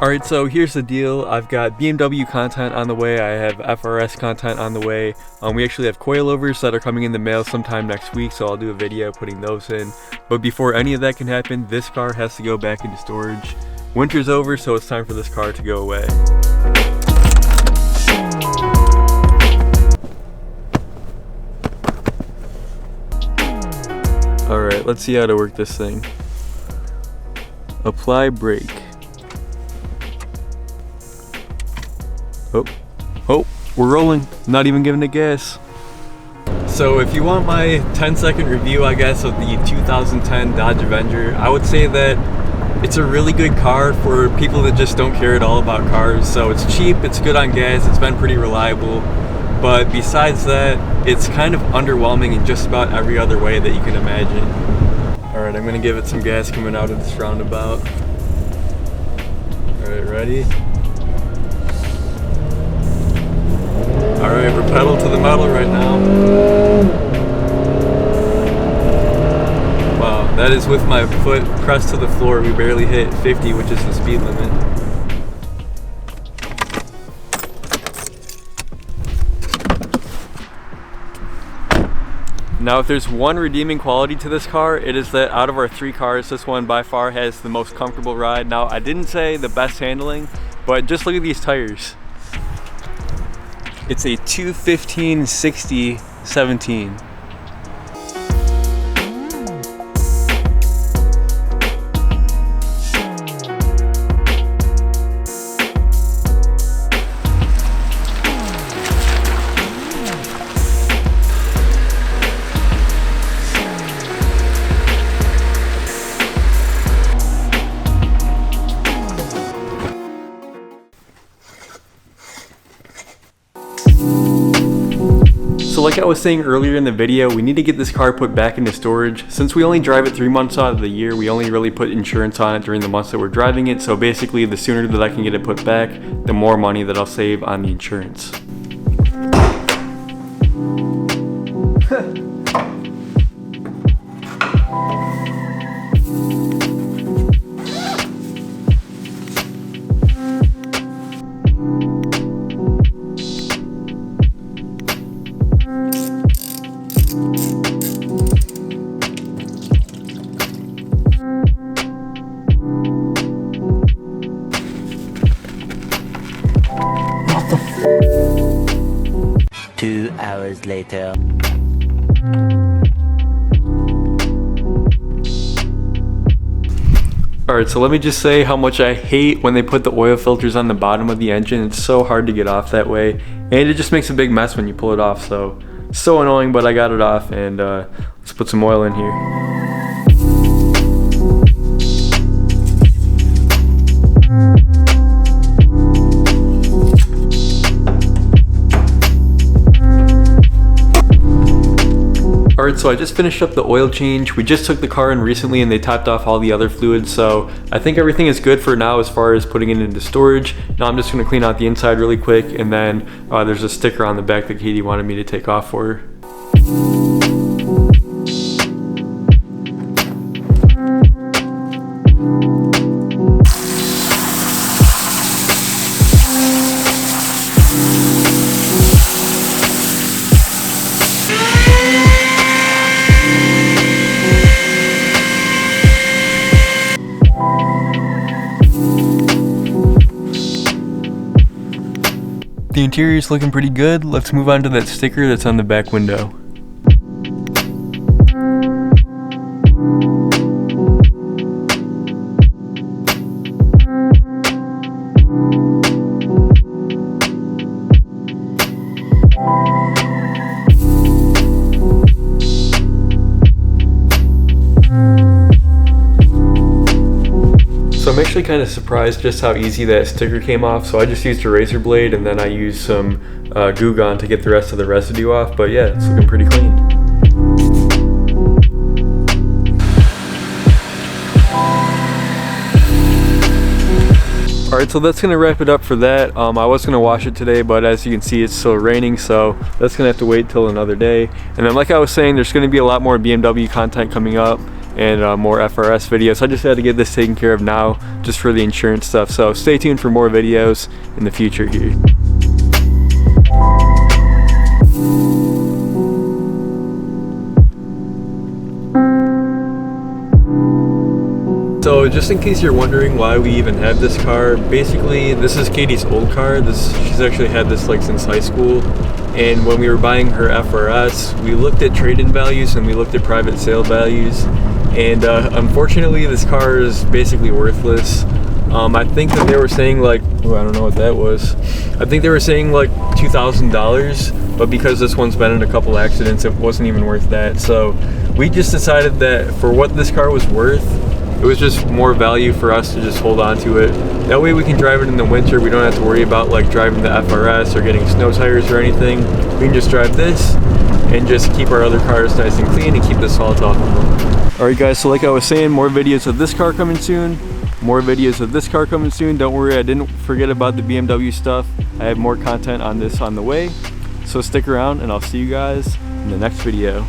Alright, so here's the deal. I've got BMW content on the way, I have FRS content on the way. We actually have coilovers that are coming in the mail sometime next week, so I'll do a video putting those in. But before any of that can happen, this car has to go back into storage. Winter's over, so it's time for this car to go away. Alright, let's see how to work this thing. Apply brake. Oh, we're rolling. Not even giving it gas. So if you want my 10-second review, I guess, of the 2010 Dodge Avenger, I would say that it's a really good car for people that just don't care at all about cars. So it's cheap, it's good on gas, it's been pretty reliable. But besides that, it's kind of underwhelming in just about every other way that you can imagine. Alright, I'm gonna give it some gas coming out of this roundabout. Alright, ready? Alright, we're pedal to the metal right now. Wow, that is with my foot pressed to the floor. We barely hit 50, which is the speed limit. Now, if there's one redeeming quality to this car, it is that out of our three cars, this one by far has the most comfortable ride. Now, I didn't say the best handling, but just look at these tires. It's a 215/60/17. So like I was saying earlier in the video, we need to get this car put back into storage. Since we only drive it 3 months out of the year, we only really put insurance on it during the months that we're driving it. So basically, the sooner that I can get it put back, the more money that I'll save on the insurance. Two hours later. Alright, so let me just say how much I hate when they put the oil filters on the bottom of the engine. It's so hard to get off that way, and it just makes a big mess when you pull it off. So annoying, but I got it off, and let's put some oil in here. Alright, so I just finished up the oil change. We just took the car in recently and they topped off all the other fluids, so I think everything is good for now as far as putting it into storage. Now I'm just going to clean out the inside really quick, and then there's a sticker on the back that Katie wanted me to take off for her. The interior is looking pretty good. Let's move on to that sticker that's on the back window. So I'm actually kind of surprised just how easy that sticker came off. So I just used a razor blade and then I used some Goo Gone to get the rest of the residue off. But yeah, it's looking pretty clean. Alright, so that's going to wrap it up for that. I was going to wash it today, but as you can see, it's still raining, so that's going to have to wait till another day. And then like I was saying, there's going to be a lot more BMW content coming up. and more FRS videos. So I just had to get this taken care of now, just for the insurance stuff. So stay tuned for more videos in the future here. So just in case you're wondering why we even have this car, basically this is Katie's old car. She's actually had this like since high school. And when we were buying her FRS, we looked at trade-in values and we looked at private sale values. And unfortunately this car is basically worthless. I think that they were saying like, oh, I don't know what that was. I think they were saying like $2,000, but because this one's been in a couple accidents, it wasn't even worth that. So we just decided that for what this car was worth, it was just more value for us to just hold on to it. That way we can drive it in the winter. We don't have to worry about like driving the FRS or getting snow tires or anything. We can just drive this and just keep our other cars nice and clean and keep the salt off of them. Alright guys, so like I was saying, more videos of this car coming soon. More videos of this car coming soon. Don't worry, I didn't forget about the BMW stuff. I have more content on this on the way. So stick around and I'll see you guys in the next video.